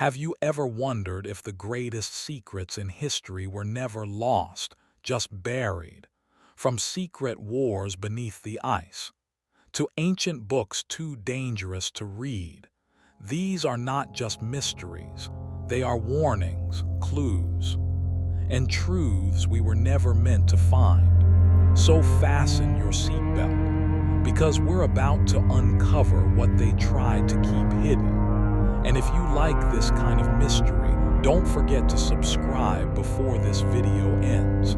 Have you ever wondered if the greatest secrets in history were never lost, just buried? From secret wars beneath the ice to ancient books too dangerous to read, these are not just mysteries, they are warnings, clues, and truths we were never meant to find. So fasten your seatbelt, because we're about to uncover what they tried to keep hidden. And if you like this kind of mystery, don't forget to subscribe before this video ends.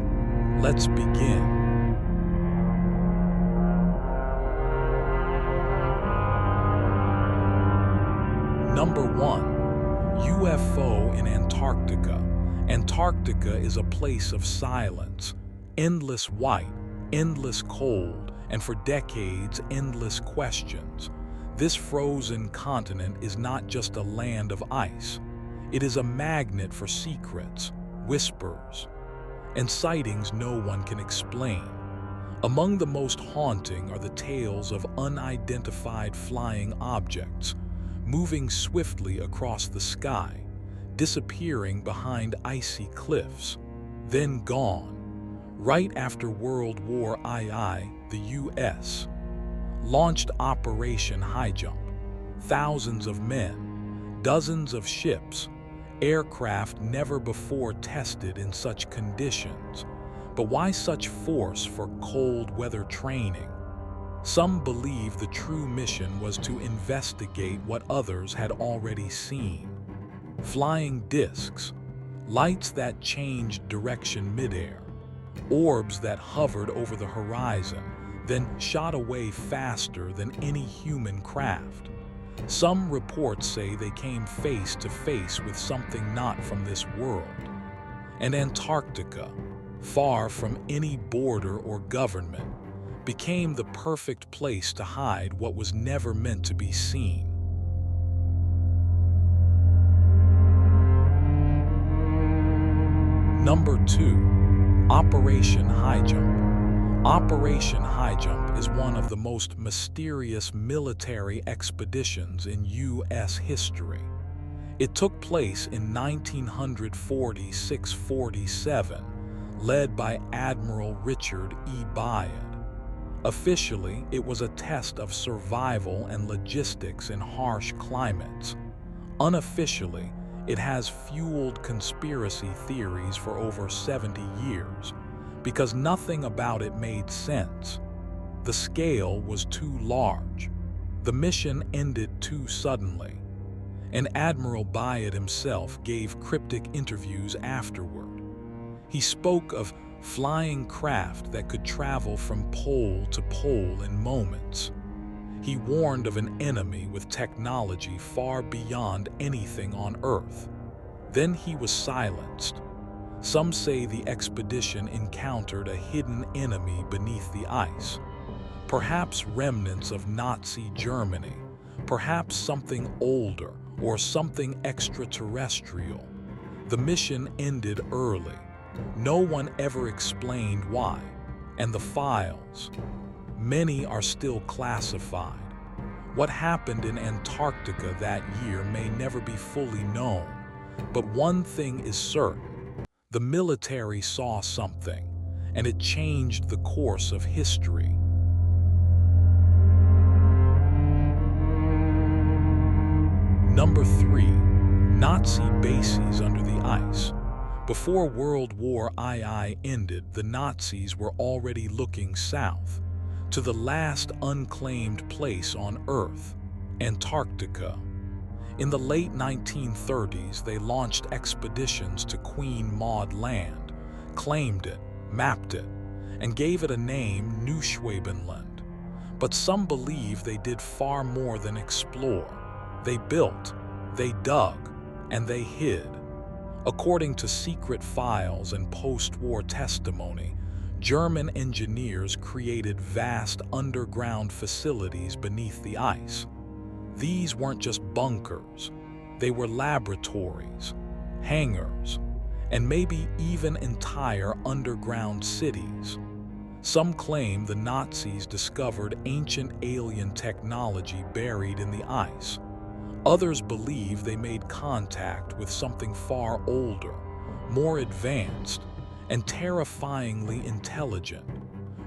Let's begin. Number 1. UFO in Antarctica. Antarctica is a place of silence, endless white, endless cold, and for decades, endless questions. This frozen continent is not just a land of ice. It is a magnet for secrets, whispers, and sightings no one can explain. Among the most haunting are the tales of unidentified flying objects, moving swiftly across the sky, disappearing behind icy cliffs, then gone. Right after World War II, the U.S. launched Operation High Jump. Thousands of men, dozens of ships, aircraft never before tested in such conditions. But why such force for cold weather training? Some believe the true mission was to investigate what others had already seen. Flying discs, lights that changed direction midair, orbs that hovered over the horizon, then shot away faster than any human craft. Some reports say they came face to face with something not from this world. And Antarctica, far from any border or government, became the perfect place to hide what was never meant to be seen. Number 2. Operation High Jump. Operation High Jump is one of the most mysterious military expeditions in U.S. history. It took place in 1946-47, led by Admiral Richard E. Byrd. Officially, it was a test of survival and logistics in harsh climates. Unofficially, it has fueled conspiracy theories for over 70 years, because nothing about it made sense. The scale was too large. The mission ended too suddenly. And Admiral Byrd himself gave cryptic interviews afterward. He spoke of flying craft that could travel from pole to pole in moments. He warned of an enemy with technology far beyond anything on Earth. Then he was silenced. Some say the expedition encountered a hidden enemy beneath the ice. Perhaps remnants of Nazi Germany, perhaps something older or something extraterrestrial. The mission ended early. No one ever explained why, and the files, many are still classified. What happened in Antarctica that year may never be fully known, but one thing is certain. The military saw something, and it changed the course of history. Number 3. Nazi bases under the ice. Before World War II ended, the Nazis were already looking south, to the last unclaimed place on Earth, Antarctica. In the late 1930s, they launched expeditions to Queen Maud Land, claimed it, mapped it, and gave it a name, Neuschwabenland. But some believe they did far more than explore. They built, they dug, and they hid. According to secret files and post-war testimony, German engineers created vast underground facilities beneath the ice. These weren't just bunkers, they were laboratories, hangars, and maybe even entire underground cities. Some claim the Nazis discovered ancient alien technology buried in the ice. Others believe they made contact with something far older, more advanced, and terrifyingly intelligent.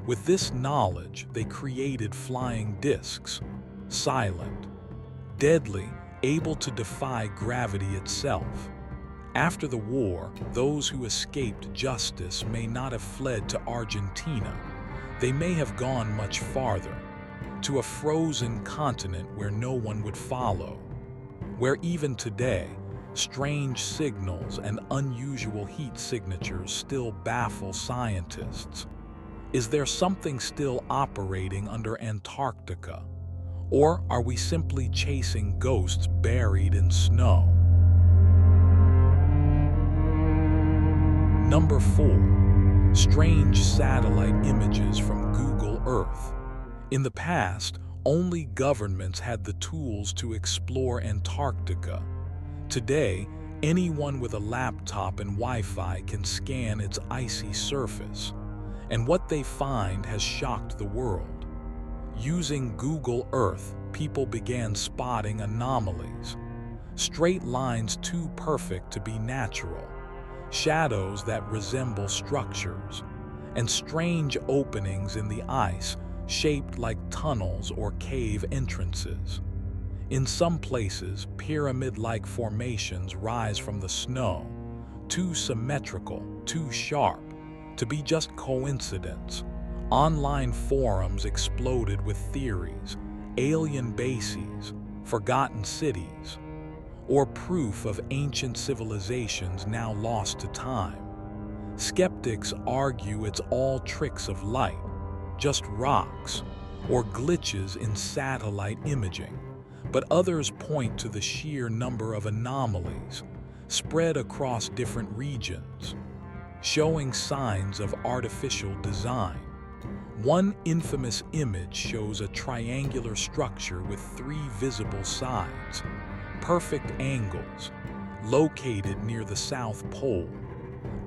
With this knowledge, they created flying discs, silent, deadly, able to defy gravity itself. After the war, those who escaped justice may not have fled to Argentina. They may have gone much farther, to a frozen continent where no one would follow, where even today, strange signals and unusual heat signatures still baffle scientists. Is there something still operating under Antarctica? Or are we simply chasing ghosts buried in snow? Number 4. Strange satellite images from Google Earth. In the past, only governments had the tools to explore Antarctica. Today, anyone with a laptop and Wi-Fi can scan its icy surface, and what they find has shocked the world. Using Google Earth, people began spotting anomalies. Straight lines too perfect to be natural, shadows that resemble structures, and strange openings in the ice shaped like tunnels or cave entrances. In some places, pyramid-like formations rise from the snow, too symmetrical, too sharp, to be just coincidence. Online forums exploded with theories, alien bases, forgotten cities, or proof of ancient civilizations now lost to time. Skeptics argue it's all tricks of light, just rocks, or glitches in satellite imaging. But others point to the sheer number of anomalies spread across different regions, showing signs of artificial design. One infamous image shows a triangular structure with 3 visible sides, perfect angles, located near the South Pole.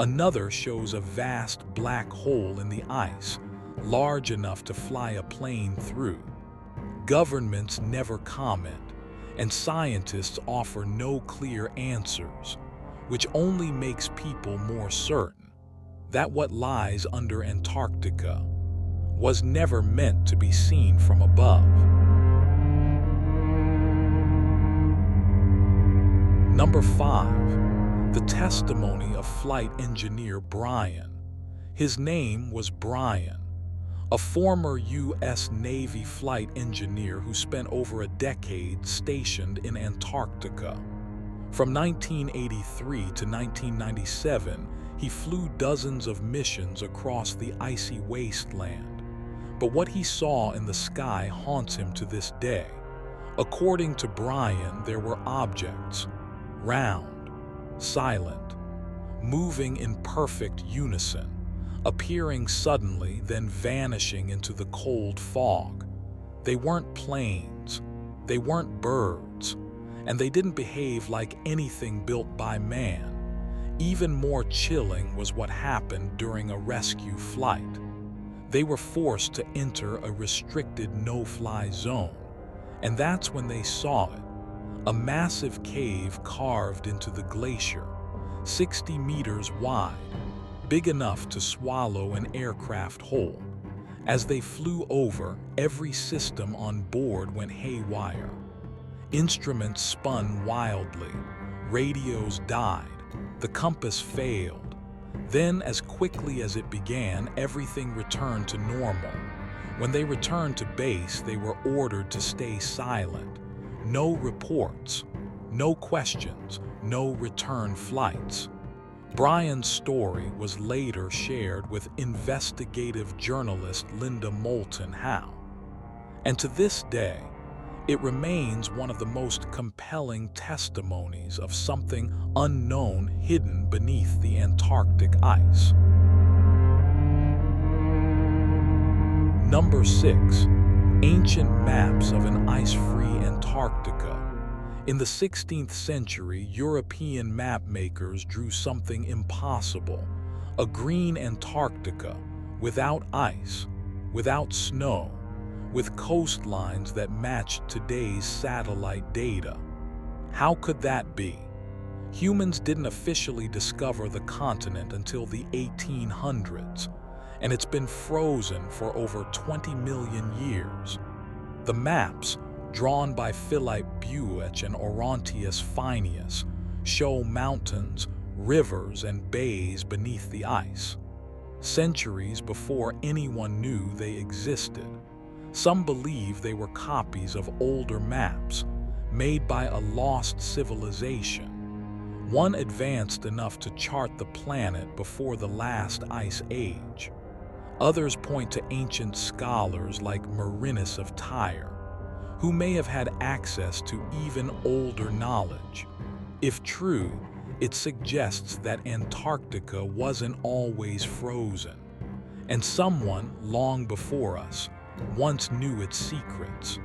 Another shows a vast black hole in the ice, large enough to fly a plane through. Governments never comment, and scientists offer no clear answers, which only makes people more certain that what lies under Antarctica was never meant to be seen from above. Number 5. The testimony of flight engineer Brian. His name was Brian, a former U.S. Navy flight engineer who spent over a decade stationed in Antarctica. From 1983 to 1997, he flew dozens of missions across the icy wasteland. But what he saw in the sky haunts him to this day. According to Brian, there were objects, round, silent, moving in perfect unison, appearing suddenly, then vanishing into the cold fog. They weren't planes, they weren't birds, and they didn't behave like anything built by man. Even more chilling was what happened during a rescue flight. They were forced to enter a restricted no-fly zone, and that's when they saw it. A massive cave carved into the glacier, 60 meters wide, big enough to swallow an aircraft whole. As they flew over, every system on board went haywire. Instruments spun wildly, radios died, the compass failed. Then, as quickly as it began, everything returned to normal. When they returned to base, they were ordered to stay silent. No reports, no questions, no return flights. Brian's story was later shared with investigative journalist Linda Moulton Howe. And to this day, it remains one of the most compelling testimonies of something unknown hidden beneath the Antarctic ice. Number 6. Ancient maps of an ice-free Antarctica. In the 16th century, European map makers drew something impossible: a green Antarctica, without ice, without snow, with coastlines that matched today's satellite data. How could that be? Humans didn't officially discover the continent until the 1800s, and it's been frozen for over 20 million years. The maps, drawn by Philip Buech and Orontius Phineas, show mountains, rivers, and bays beneath the ice, centuries before anyone knew they existed. Some believe they were copies of older maps, made by a lost civilization, one advanced enough to chart the planet before the last ice age. Others point to ancient scholars like Marinus of Tyre, who may have had access to even older knowledge. If true, it suggests that Antarctica wasn't always frozen, and someone long before us once knew its secrets.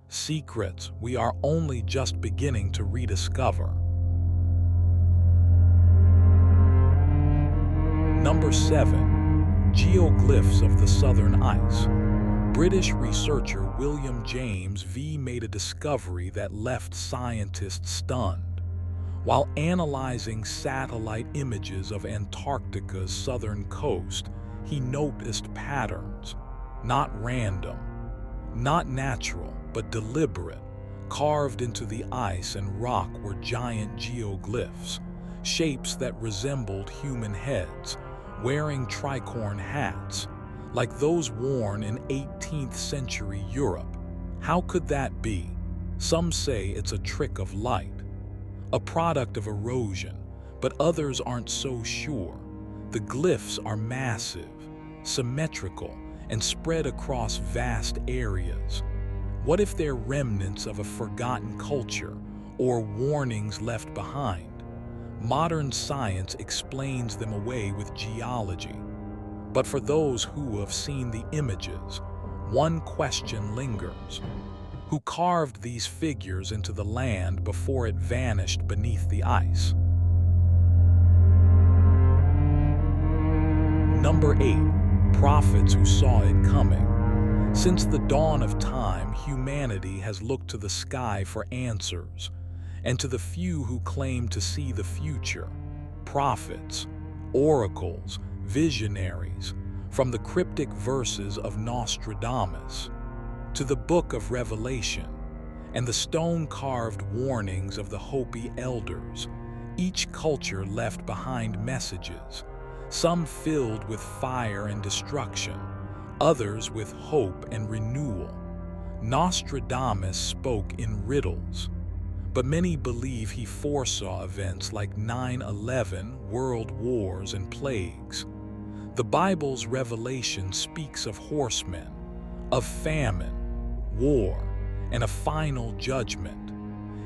Secrets we are only just beginning to rediscover. Number 7. Geoglyphs of the Southern Ice. British researcher William James V. made a discovery that left scientists stunned. While analyzing satellite images of Antarctica's southern coast, he noticed patterns, not random, not natural, but deliberate. Carved into the ice and rock were giant geoglyphs, shapes that resembled human heads, wearing tricorn hats, like those worn in 18th century Europe. How could that be? Some say it's a trick of light, a product of erosion, but others aren't so sure. The glyphs are massive, symmetrical, and spread across vast areas. What if they're remnants of a forgotten culture or warnings left behind? Modern science explains them away with geology. But for those who have seen the images, one question lingers. Who carved these figures into the land before it vanished beneath the ice? Number 8. Prophets who saw it coming. Since the dawn of time, humanity has looked to the sky for answers, and to the few who claim to see the future, prophets, oracles, visionaries, from the cryptic verses of Nostradamus to the book of Revelation and the stone-carved warnings of the Hopi elders, each culture left behind messages, some filled with fire and destruction, others with hope and renewal. Nostradamus spoke in riddles, but many believe he foresaw events like 9/11, world wars, and plagues. The Bible's Revelation speaks of horsemen, of famine, war, and a final judgment.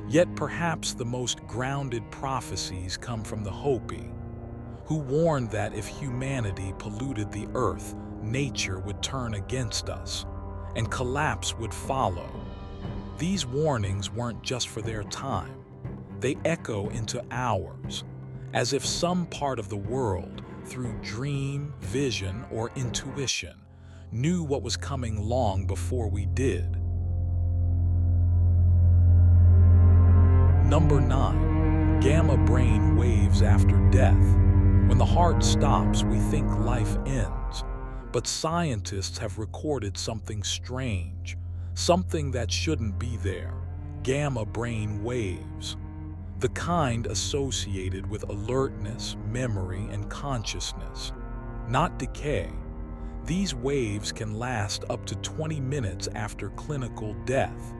Yet perhaps the most grounded prophecies come from the Hopi, who warned that if humanity polluted the earth, nature would turn against us, and collapse would follow. These warnings weren't just for their time. They echo into ours, as if some part of the world, through dream, vision, or intuition, knew what was coming long before we did. Number 9. Gamma brain waves after death. When the heart stops, we think life ends. But scientists have recorded something strange, something that shouldn't be there: gamma brain waves. The kind associated with alertness, memory, and consciousness, not decay. These waves can last up to 20 minutes after clinical death.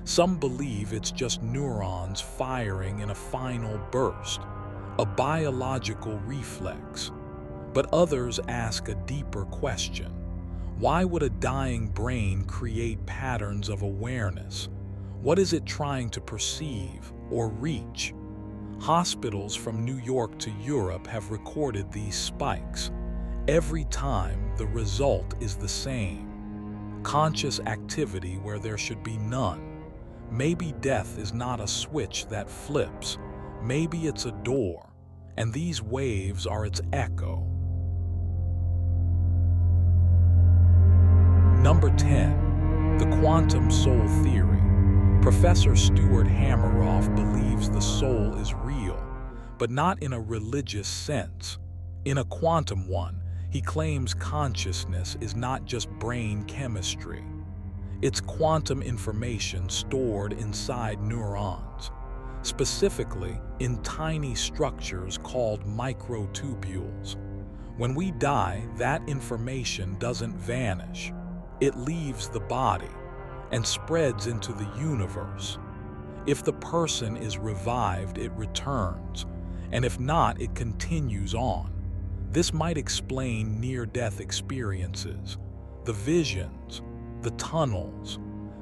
Some believe it's just neurons firing in a final burst, a biological reflex. But others ask a deeper question. Why would a dying brain create patterns of awareness? What is it trying to perceive or reach? Hospitals from New York to Europe have recorded these spikes. Every time, the result is the same: conscious activity where there should be none. Maybe death is not a switch that flips. Maybe it's a door, and these waves are its echo. Number 10. The quantum soul theory. Professor Stuart Hameroff believes the soul is real, but not in a religious sense. In a quantum one, he claims consciousness is not just brain chemistry. It's quantum information stored inside neurons, specifically in tiny structures called microtubules. When we die, that information doesn't vanish. It leaves the body and spreads into the universe. If the person is revived, it returns, and if not, it continues on. This might explain near-death experiences, the visions, the tunnels,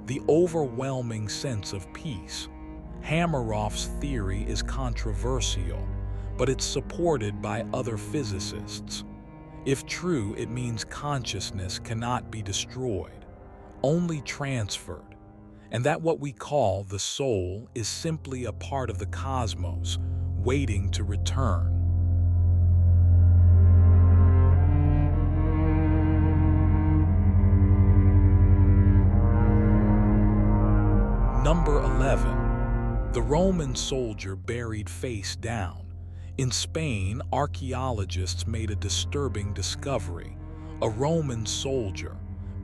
the overwhelming sense of peace. Hameroff's theory is controversial, but it's supported by other physicists. If true, it means consciousness cannot be destroyed, only transferred, and that what we call the soul is simply a part of the cosmos, waiting to return. Number 11. The Roman soldier buried face down. In Spain, archaeologists made a disturbing discovery. A Roman soldier,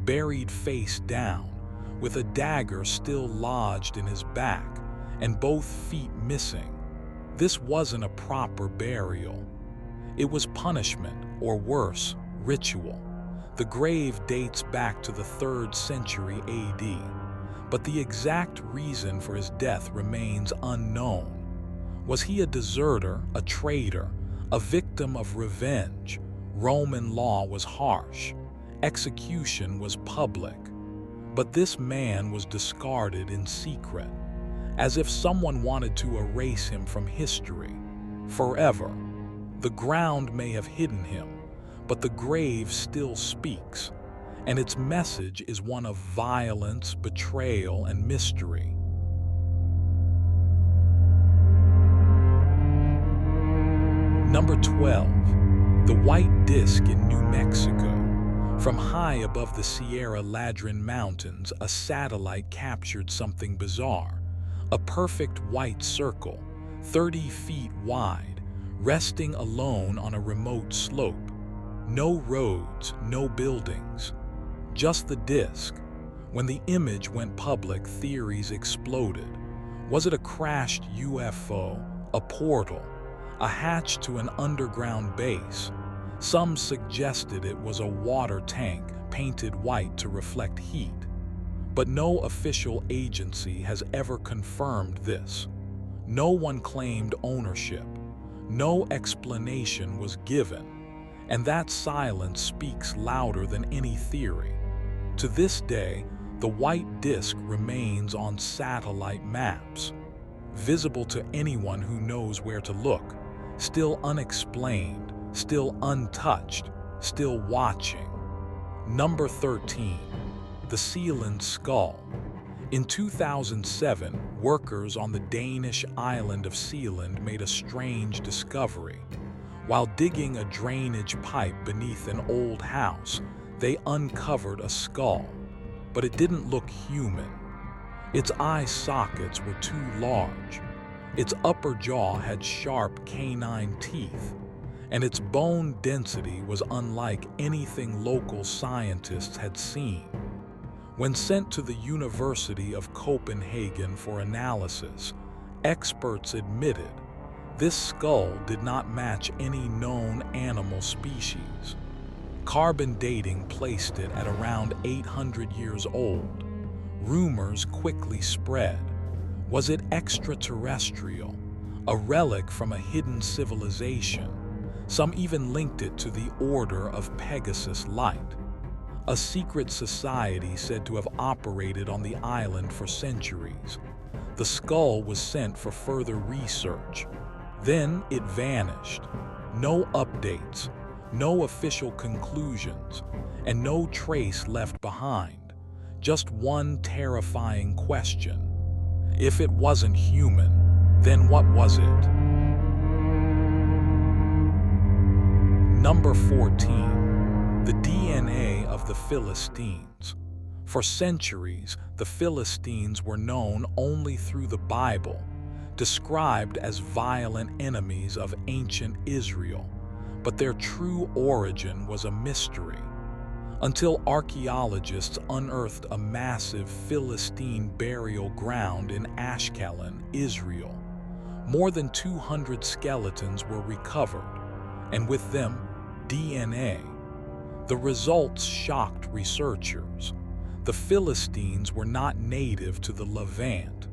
buried face down, with a dagger still lodged in his back, and both feet missing. This wasn't a proper burial. It was punishment, or worse, ritual. The grave dates back to the 3rd century AD. But the exact reason for his death remains unknown. Was he a deserter, a traitor, a victim of revenge? Roman law was harsh. Execution was public. But this man was discarded in secret, as if someone wanted to erase him from history forever. The ground may have hidden him, but the grave still speaks, and its message is one of violence, betrayal, and mystery. Number 12. The White Disk in New Mexico. From high above the Sierra Ladrón Mountains, a satellite captured something bizarre. A perfect white circle, 30 feet wide, resting alone on a remote slope. No roads, no buildings. Just the disk. When the image went public, theories exploded. Was it a crashed UFO, a portal, a hatch to an underground base? Some suggested it was a water tank painted white to reflect heat. But no official agency has ever confirmed this. No one claimed ownership. No explanation was given. And that silence speaks louder than any theory. To this day, the white disk remains on satellite maps, visible to anyone who knows where to look, still unexplained, still untouched, still watching. Number 13. The Sealand Skull. In 2007, workers on the Danish island of Sealand made a strange discovery. While digging a drainage pipe beneath an old house, they uncovered a skull, but it didn't look human. Its eye sockets were too large. Its upper jaw had sharp canine teeth, and its bone density was unlike anything local scientists had seen. When sent to the University of Copenhagen for analysis, experts admitted this skull did not match any known animal species. Carbon dating placed it at around 800 years old. Rumors quickly spread. Was it extraterrestrial, a relic from a hidden civilization? Some even linked it to the Order of Pegasus Light, a secret society said to have operated on the island for centuries. The skull was sent for further research. Then it vanished. No updates, no official conclusions, and no trace left behind. Just one terrifying question. If it wasn't human, then what was it? Number 14. The DNA of the Philistines. For centuries, the Philistines were known only through the Bible, described as violent enemies of ancient Israel, but their true origin was a mystery. Until archaeologists unearthed a massive Philistine burial ground in Ashkelon, Israel. More than 200 skeletons were recovered, and with them, DNA. The results shocked researchers. The Philistines were not native to the Levant.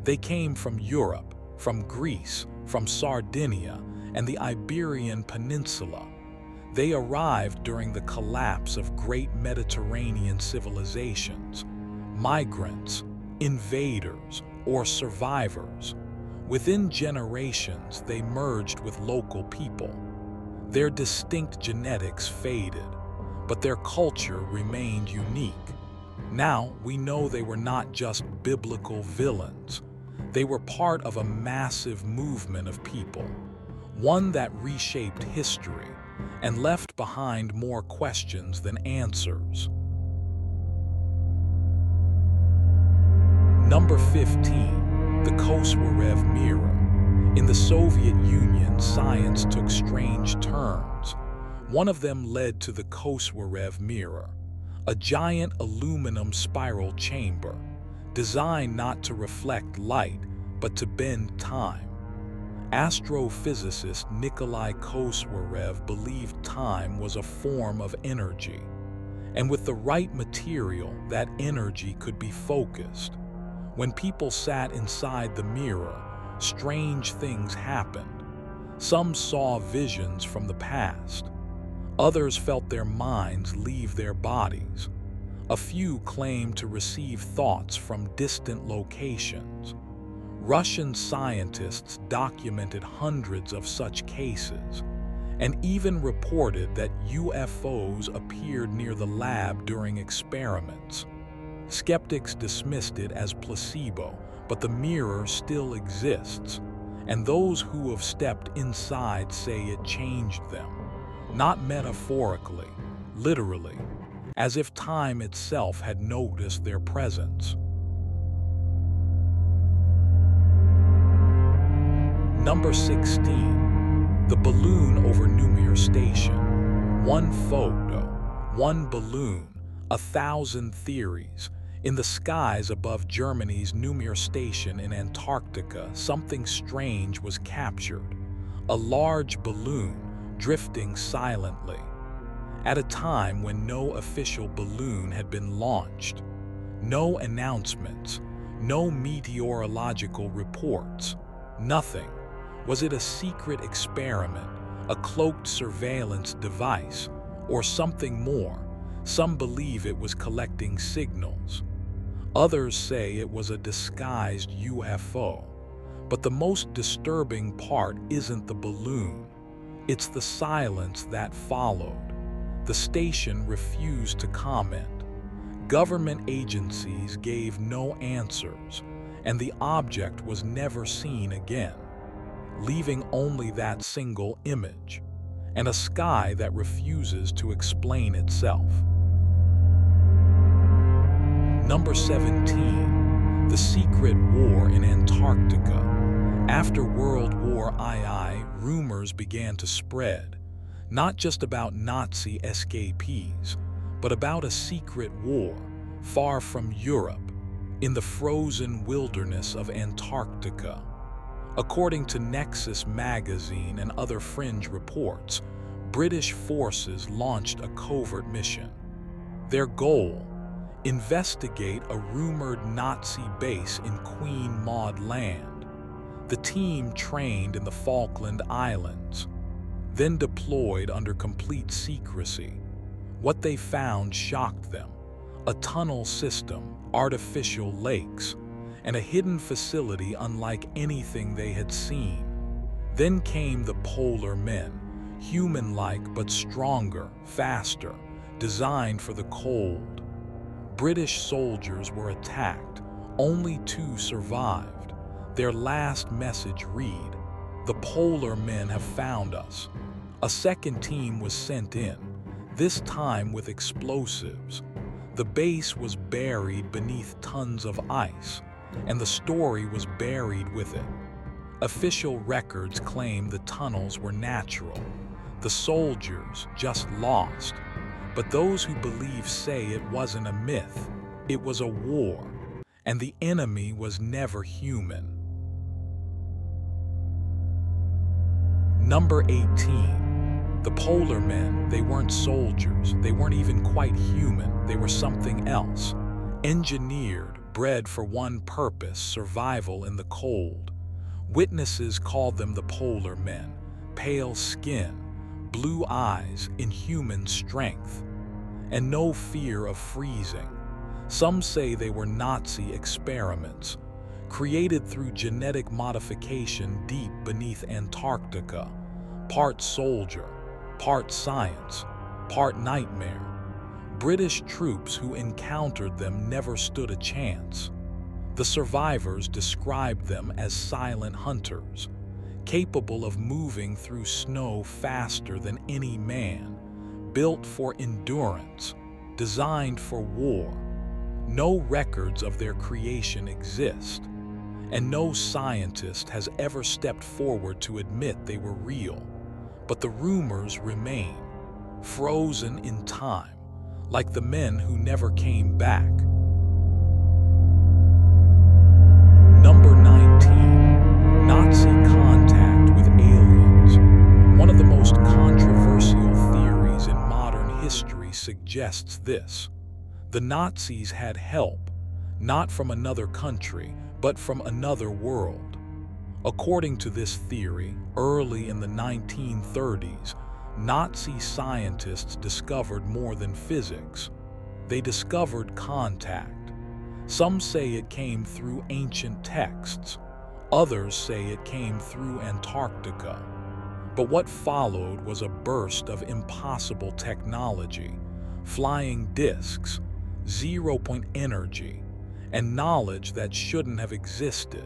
They came from Europe, from Greece, from Sardinia, and the Iberian Peninsula. They arrived during the collapse of great Mediterranean civilizations, migrants, invaders, or survivors. Within generations, they merged with local people. Their distinct genetics faded, but their culture remained unique. Now we know they were not just biblical villains. They were part of a massive movement of people, one that reshaped history and left behind more questions than answers. Number 15, the Kosovarev Mirror. In the Soviet Union, science took strange turns. One of them led to the Kosovarev Mirror, a giant aluminum spiral chamber, designed not to reflect light, but to bend time. Astrophysicist Nikolai Kosovarev believed time was a form of energy, and with the right material, that energy could be focused. When people sat inside the mirror, strange things happened. Some saw visions from the past. Others felt their minds leave their bodies. A few claimed to receive thoughts from distant locations. Russian scientists documented hundreds of such cases, and even reported that UFOs appeared near the lab during experiments. Skeptics dismissed it as placebo, but the mirror still exists, and those who have stepped inside say it changed them, not metaphorically, literally, as if time itself had noticed their presence. Number 16, the balloon over Numir Station. One photo, one balloon, 1,000 theories. In the skies above Germany's Numir Station in Antarctica, something strange was captured. A large balloon drifting silently. At a time when no official balloon had been launched. No announcements, no meteorological reports, nothing. Was it a secret experiment, a cloaked surveillance device, or something more? Some believe it was collecting signals. Others say it was a disguised UFO. But the most disturbing part isn't the balloon. It's the silence that followed. The station refused to comment. Government agencies gave no answers, and the object was never seen again, leaving only that single image, and a sky that refuses to explain itself. Number 17, the secret war in Antarctica. After World War II, rumors began to spread, not just about Nazi escapees, but about a secret war far from Europe, in the frozen wilderness of Antarctica. According to Nexus magazine and other fringe reports, British forces launched a covert mission. Their goal: investigate a rumored Nazi base in Queen Maud Land. The team trained in the Falkland Islands, then deployed under complete secrecy. What they found shocked them: a tunnel system, artificial lakes, and a hidden facility unlike anything they had seen. Then came the polar men, human-like but stronger, faster, designed for the cold. British soldiers were attacked. Only 2 survived. Their last message read, "The polar men have found us." A second team was sent in, this time with explosives. The base was buried beneath tons of ice, and the story was buried with it. Official records claim the tunnels were natural, the soldiers just lost. But those who believe say it wasn't a myth, it was a war, and the enemy was never human. Number 18. The polar men, they weren't soldiers, they weren't even quite human, they were something else. Engineered, bred for one purpose, survival in the cold. Witnesses called them the polar men, pale skin, blue eyes, inhuman strength, and no fear of freezing. Some say they were Nazi experiments, created through genetic modification deep beneath Antarctica, part soldier, part science, part nightmare. British troops who encountered them never stood a chance. The survivors described them as silent hunters, capable of moving through snow faster than any man, built for endurance, designed for war. No records of their creation exist, and no scientist has ever stepped forward to admit they were real. But the rumors remain, frozen in time, like the men who never came back. Number 19. Nazi contact with aliens. One of the most controversial theories in modern history suggests this. The Nazis had help, not from another country, but from another world. According to this theory, early in the 1930s, Nazi scientists discovered more than physics. They discovered contact. Some say it came through ancient texts. Others say it came through Antarctica. But what followed was a burst of impossible technology, flying discs, zero-point energy, and knowledge that shouldn't have existed.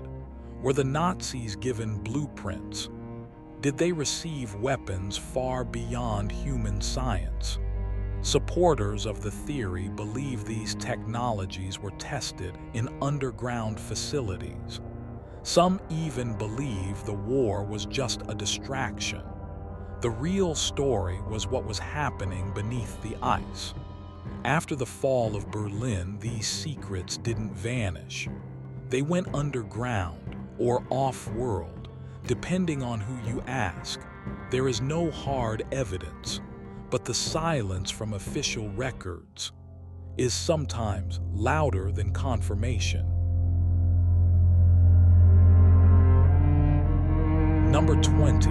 Were the Nazis given blueprints? Did they receive weapons far beyond human science? Supporters of the theory believe these technologies were tested in underground facilities. Some even believe the war was just a distraction. The real story was what was happening beneath the ice. After the fall of Berlin, these secrets didn't vanish. They went underground or off-world, depending on who you ask. There is no hard evidence, but the silence from official records is sometimes louder than confirmation. Number 20.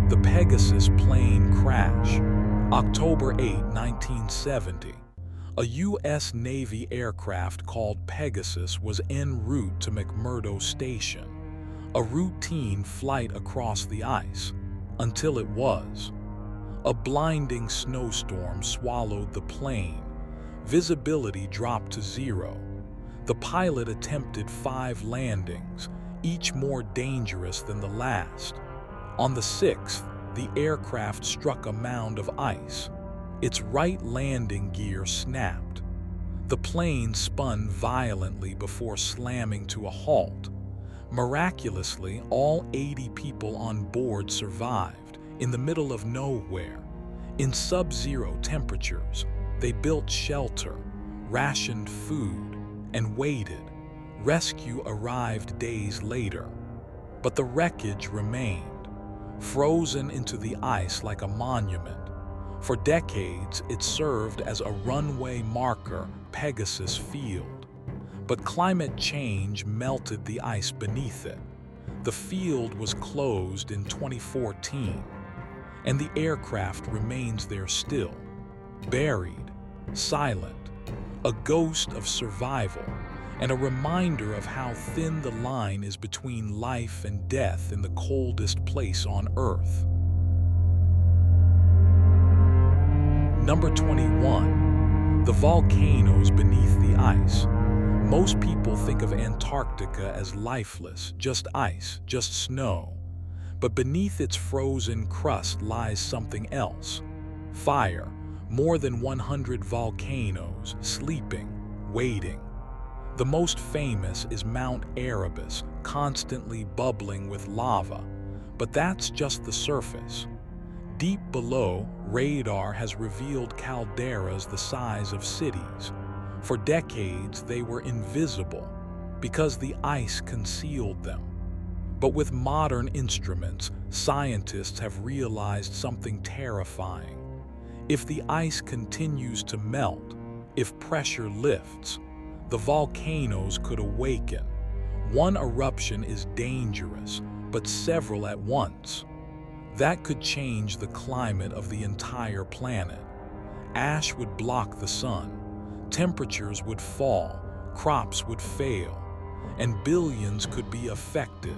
The Pegasus plane crash. October 8, 1970. A U.S. Navy aircraft called Pegasus was en route to McMurdo Station, a routine flight across the ice, until it was. A blinding snowstorm swallowed the plane. Visibility dropped to zero. The pilot attempted 5 landings, each more dangerous than the last. On the 6th, the aircraft struck a mound of ice. Its right landing gear snapped. The plane spun violently before slamming to a halt. Miraculously, all 80 people on board survived in the middle of nowhere. In sub-zero temperatures, they built shelter, rationed food, and waited. Rescue arrived days later, but the wreckage remained, frozen into the ice like a monument. For decades, it served as a runway marker, Pegasus Field. But climate change melted the ice beneath it. The field was closed in 2014, and the aircraft remains there still, buried, silent, a ghost of survival, and a reminder of how thin the line is between life and death in the coldest place on Earth. Number 21. The volcanoes beneath the ice. Most people think of Antarctica as lifeless, just ice, just snow. But beneath its frozen crust lies something else. Fire, More than 100 volcanoes sleeping, waiting. The most famous is Mount Erebus, constantly bubbling with lava. But that's just the surface. Deep below, radar has revealed calderas the size of cities. For decades, they were invisible because the ice concealed them. But with modern instruments, scientists have realized something terrifying. If the ice continues to melt, if pressure lifts, the volcanoes could awaken. One eruption is dangerous, but several at once. That could change the climate of the entire planet. Ash would block the sun, temperatures would fall, crops would fail, and billions could be affected.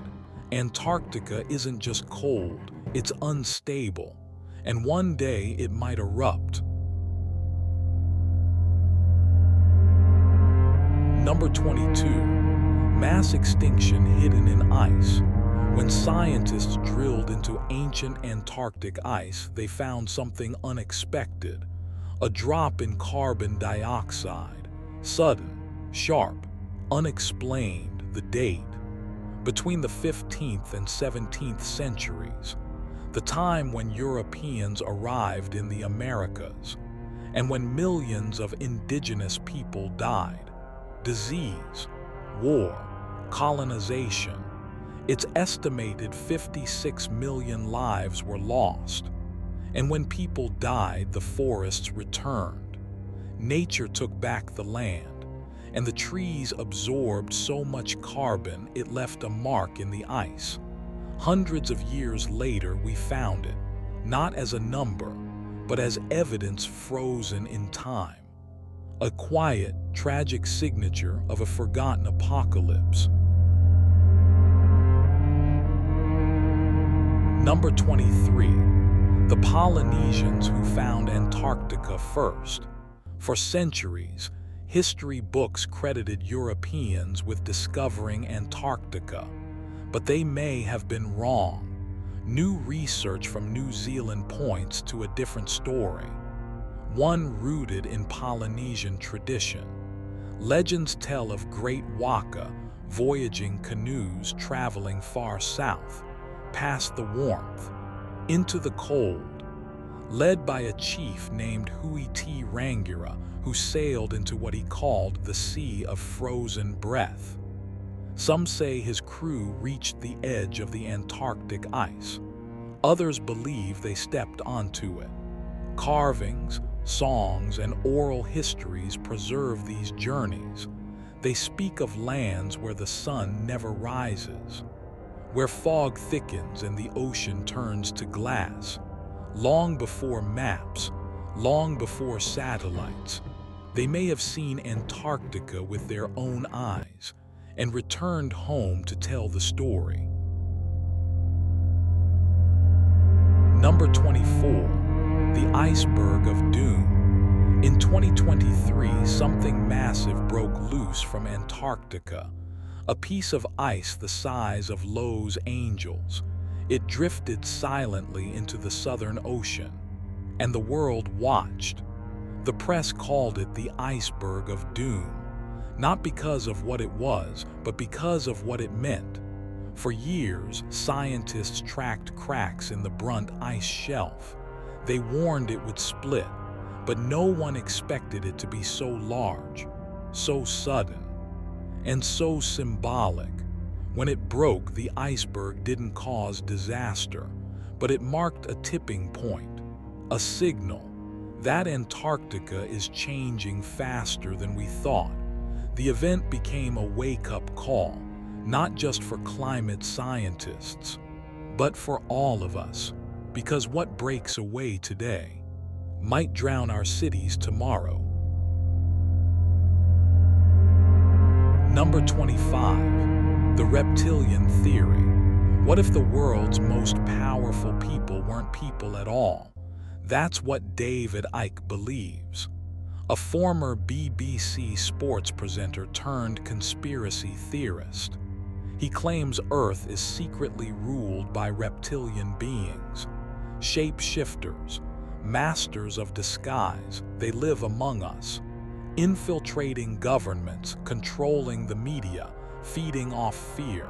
Antarctica isn't just cold, it's unstable, and one day it might erupt. Number 22. Mass extinction hidden in ice. When scientists drilled into ancient Antarctic ice, they found something unexpected. A drop in carbon dioxide. Sudden, sharp, unexplained. The date. Between the 15th and 17th centuries. The time when Europeans arrived in the Americas, and when millions of indigenous people died. Disease, war, colonization. It's estimated 56 million lives were lost. And when people died, the forests returned. Nature took back the land, and the trees absorbed so much carbon it left a mark in the ice. Hundreds of years later, we found it, not as a number, but as evidence frozen in time. A quiet, tragic signature of a forgotten apocalypse. Number 23. The Polynesians who found Antarctica first. For centuries, history books credited Europeans with discovering Antarctica, but they may have been wrong. New research from New Zealand points to a different story, one rooted in Polynesian tradition. Legends tell of great waka, voyaging canoes traveling far south, past the warmth, into the cold, led by a chief named Huiti Rangira, who sailed into what he called the Sea of Frozen Breath. Some say his crew reached the edge of the Antarctic ice. Others believe they stepped onto it. Carvings, songs, and oral histories preserve these journeys. They speak of lands where the sun never rises, where fog thickens and the ocean turns to glass. Long before maps, long before satellites, they may have seen Antarctica with their own eyes and returned home to tell the story. Number 24. The Iceberg of Doom. In 2023, something massive broke loose from Antarctica. A piece of ice the size of Los Angeles. It drifted silently into the Southern Ocean, and the world watched. The press called it the Iceberg of Doom, not because of what it was, but because of what it meant. For years, scientists tracked cracks in the Brunt ice shelf. They warned it would split, but no one expected it to be so large, so sudden, and so symbolic. When it broke, the iceberg didn't cause disaster, but it marked a tipping point, a signal that Antarctica is changing faster than we thought. The event became a wake-up call, not just for climate scientists, but for all of us. Because what breaks away today might drown our cities tomorrow. Number 25. The Reptilian Theory. What if the world's most powerful people weren't people at all? That's what David Icke believes. A former BBC sports presenter turned conspiracy theorist. He claims Earth is secretly ruled by reptilian beings, shapeshifters, masters of disguise, they live among us, infiltrating governments, controlling the media, feeding off fear.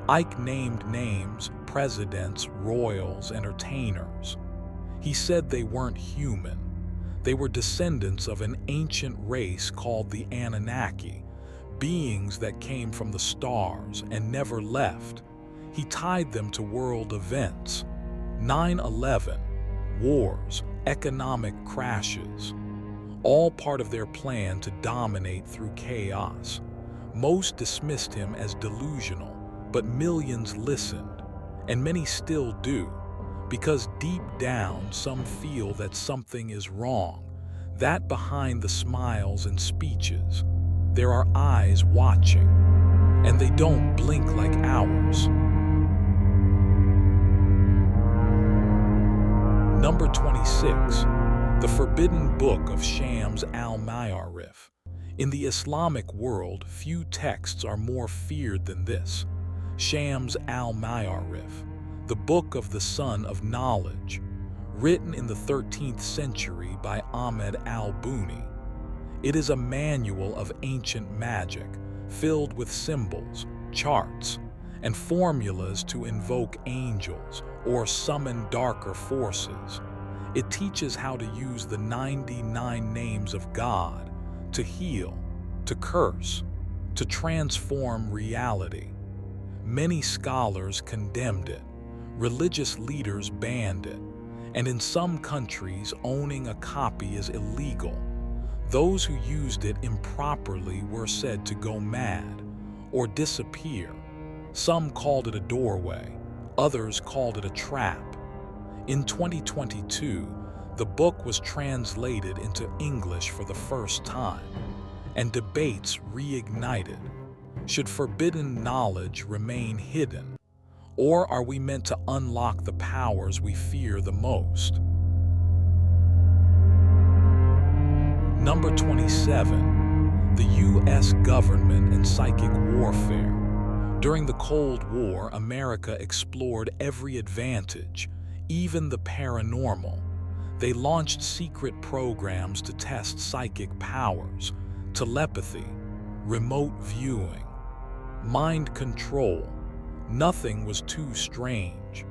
Ike named names, presidents, royals, entertainers. He said they weren't human. They were descendants of an ancient race called the Anunnaki, beings that came from the stars and never left. He tied them to world events, 9/11, wars, economic crashes, all part of their plan to dominate through chaos. Most dismissed him as delusional, but millions listened, and many still do, because deep down some feel that something is wrong, that behind the smiles and speeches, there are eyes watching, and they don't blink like ours. Number 26, the Forbidden Book of Shams al-Ma'arif. In the Islamic world, few texts are more feared than this. Shams al-Ma'arif, the Book of the Son of Knowledge, written in the 13th century by Ahmed al-Buni. It is a manual of ancient magic, filled with symbols, charts, and formulas to invoke angels or summon darker forces. It teaches how to use the 99 names of God to heal, to curse, to transform reality. Many scholars condemned it, religious leaders banned it, and in some countries owning a copy is illegal. Those who used it improperly were said to go mad or disappear. Some called it a doorway, others called it a trap. In 2022, the book was translated into English for the first time, and debates reignited. Should forbidden knowledge remain hidden, or are we meant to unlock the powers we fear the most? Number 27, the U.S. government and psychic warfare. During the Cold War, America explored every advantage, even the paranormal. They launched secret programs to test psychic powers, telepathy, remote viewing, mind control. Nothing was too strange.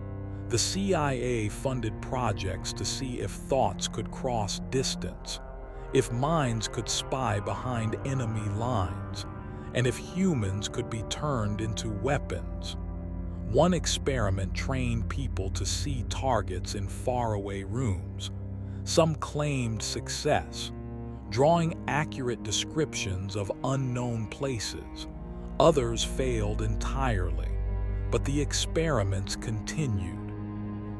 The CIA funded projects to see if thoughts could cross distance, if minds could spy behind enemy lines, and if humans could be turned into weapons. One experiment trained people to see targets in faraway rooms. Some claimed success, drawing accurate descriptions of unknown places. Others failed entirely, but the experiments continued.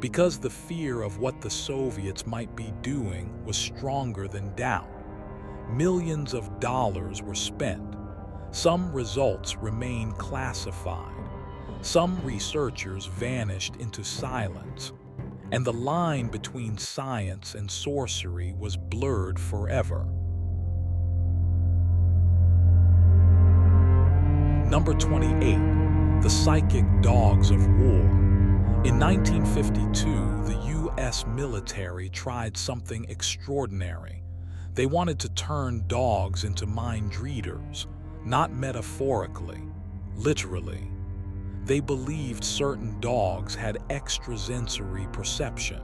Because the fear of what the Soviets might be doing was stronger than doubt, millions of dollars were spent. Some results remain classified. Some researchers vanished into silence, and the line between science and sorcery was blurred forever. Number 28, the psychic dogs of war. In 1952, the U.S. military tried something extraordinary. They wanted to turn dogs into mind readers. Not metaphorically, literally. They believed certain dogs had extrasensory perception,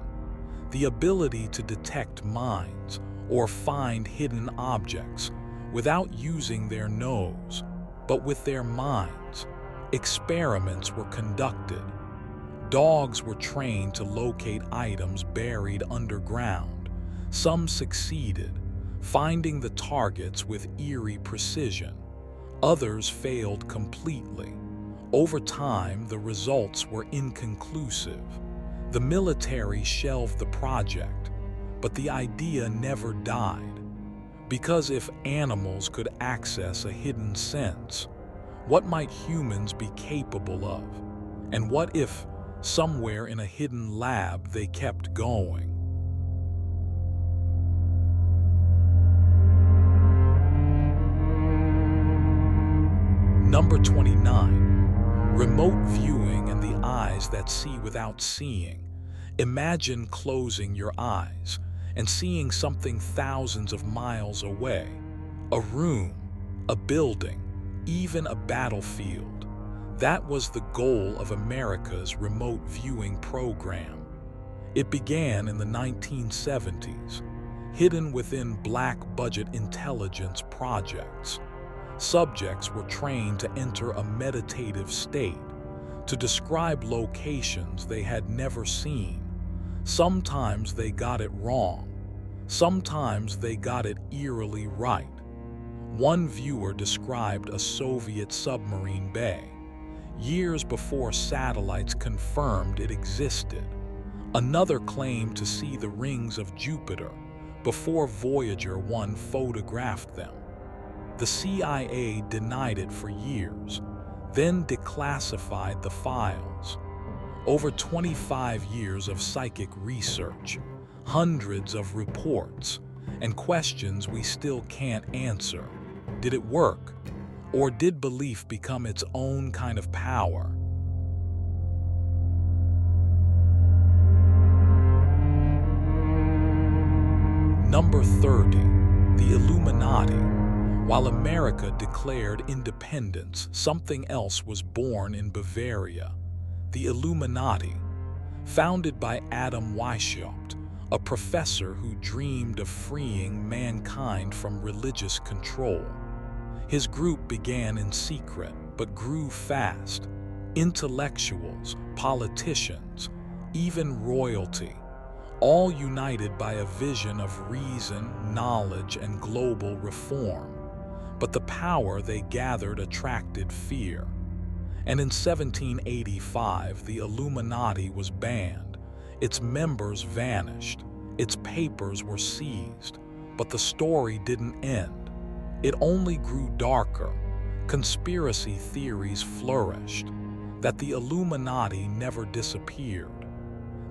the ability to detect minds or find hidden objects without using their nose, but with their minds. Experiments were conducted. Dogs were trained to locate items buried underground. Some succeeded, finding the targets with eerie precision. Others failed completely. Over time, the results were inconclusive. The military shelved the project, but the idea never died. Because if animals could access a hidden sense, what might humans be capable of? And what if, somewhere in a hidden lab, they kept going? Number 29, remote viewing and the eyes that see without seeing. Imagine closing your eyes and seeing something thousands of miles away. A room, a building, even a battlefield. That was the goal of America's remote viewing program. It began in the 1970s, hidden within black-budget intelligence projects. Subjects were trained to enter a meditative state, to describe locations they had never seen. Sometimes they got it wrong. Sometimes they got it eerily right. One viewer described a Soviet submarine bay, years before satellites confirmed it existed. Another claimed to see the rings of Jupiter before Voyager 1 photographed them. The CIA denied it for years, then declassified the files. Over 25 years of psychic research, hundreds of reports, and questions we still can't answer. Did it work? Or did belief become its own kind of power? Number 30, the Illuminati. While America declared independence, something else was born in Bavaria. The Illuminati, founded by Adam Weishaupt, a professor who dreamed of freeing mankind from religious control. His group began in secret, but grew fast. Intellectuals, politicians, even royalty, all united by a vision of reason, knowledge, and global reform. But the power they gathered attracted fear. And in 1785, the Illuminati was banned. Its members vanished. Its papers were seized. But the story didn't end. It only grew darker. Conspiracy theories flourished. That the Illuminati never disappeared.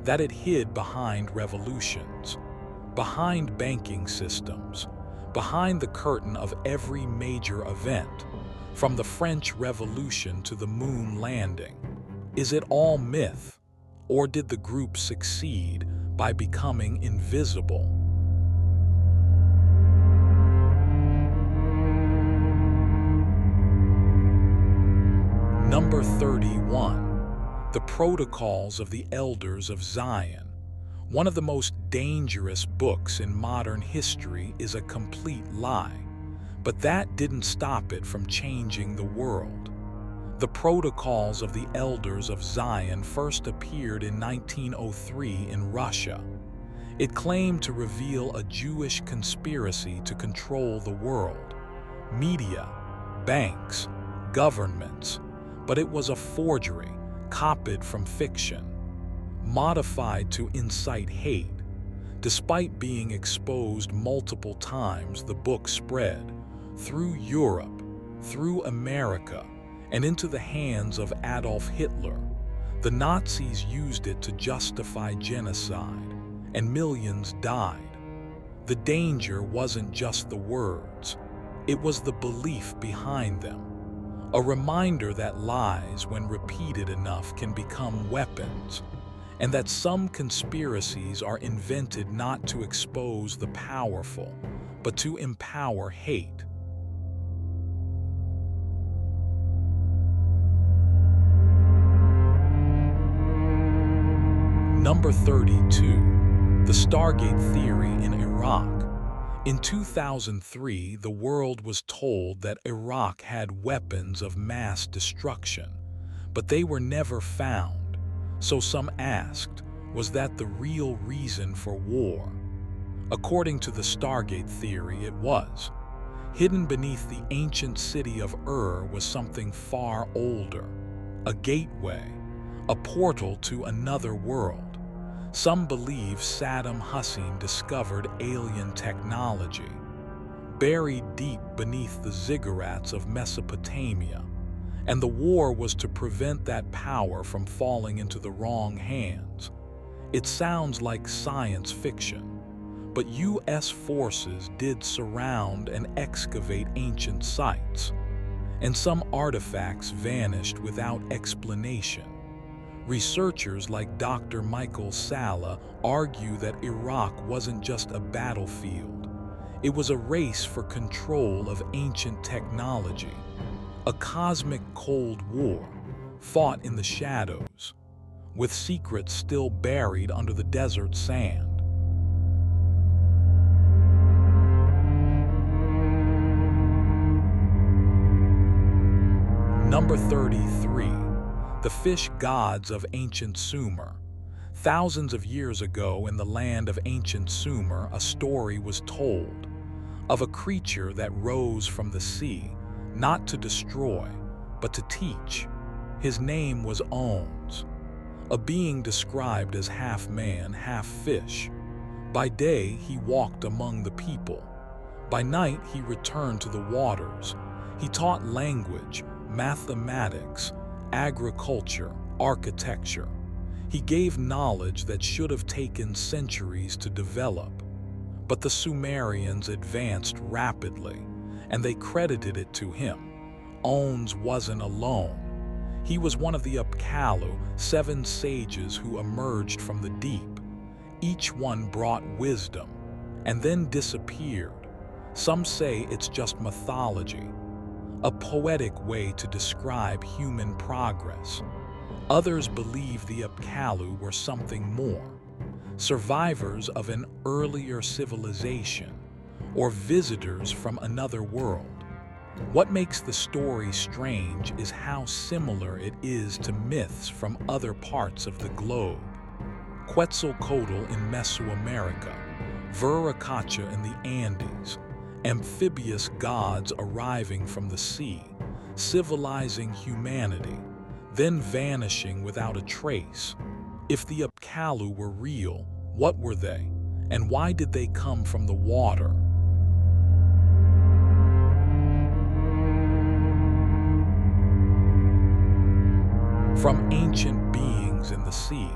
That it hid behind revolutions, behind banking systems, behind the curtain of every major event, from the French Revolution to the moon landing. Is it all myth, or did the group succeed by becoming invisible? Number 31, the Protocols of the Elders of Zion. One of the most dangerous books in modern history is a complete lie, but that didn't stop it from changing the world. The Protocols of the Elders of Zion first appeared in 1903 in Russia. It claimed to reveal a Jewish conspiracy to control the world, media, banks, governments, but it was a forgery, copied from fiction, modified to incite hate. Despite being exposed multiple times, the book spread through Europe, through America, and into the hands of Adolf Hitler. The Nazis used it to justify genocide, and millions died. The danger wasn't just the words, it was the belief behind them. A reminder that lies, when repeated enough, can become weapons, and that some conspiracies are invented not to expose the powerful, but to empower hate. Number 32, the Stargate theory in Iraq. In 2003, the world was told that Iraq had weapons of mass destruction, but they were never found. So some asked, was that the real reason for war? According to the Stargate theory, it was. Hidden beneath the ancient city of Ur was something far older, a gateway, a portal to another world. Some believe Saddam Hussein discovered alien technology, buried deep beneath the ziggurats of Mesopotamia, and the war was to prevent that power from falling into the wrong hands. It sounds like science fiction, but U.S. forces did surround and excavate ancient sites, and some artifacts vanished without explanation. Researchers like Dr. Michael Salla argue that Iraq wasn't just a battlefield. It was a race for control of ancient technology, a cosmic Cold War fought in the shadows, with secrets still buried under the desert sand. Number 33. The fish gods of ancient Sumer. Thousands of years ago in the land of ancient Sumer, a story was told of a creature that rose from the sea, not to destroy, but to teach. His name was Ons, a being described as half man, half fish. By day, he walked among the people. By night, he returned to the waters. He taught language, mathematics, agriculture, architecture. He gave knowledge that should have taken centuries to develop. But the Sumerians advanced rapidly, and they credited it to him. Ons wasn't alone. He was one of the Apkallu, 7 sages who emerged from the deep. Each one brought wisdom, and then disappeared. Some say it's just mythology, a poetic way to describe human progress. Others believe the Apkallu were something more, survivors of an earlier civilization, or visitors from another world. What makes the story strange is how similar it is to myths from other parts of the globe. Quetzalcoatl in Mesoamerica, Viracocha in the Andes, amphibious gods arriving from the sea, civilizing humanity, then vanishing without a trace. If the Apkallu were real, what were they, and why did they come from the water? From ancient beings in the sea,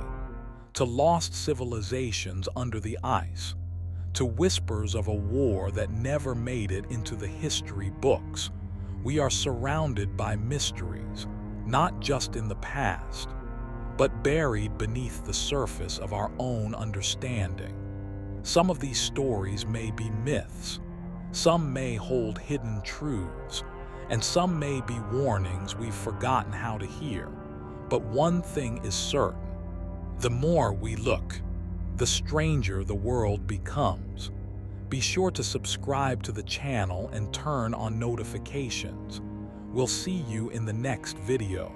to lost civilizations under the ice, to whispers of a war that never made it into the history books, we are surrounded by mysteries, not just in the past, but buried beneath the surface of our own understanding. Some of these stories may be myths, some may hold hidden truths, and some may be warnings we've forgotten how to hear. But one thing is certain: the more we look, the stranger the world becomes. Be sure to subscribe to the channel and turn on notifications. We'll see you in the next video.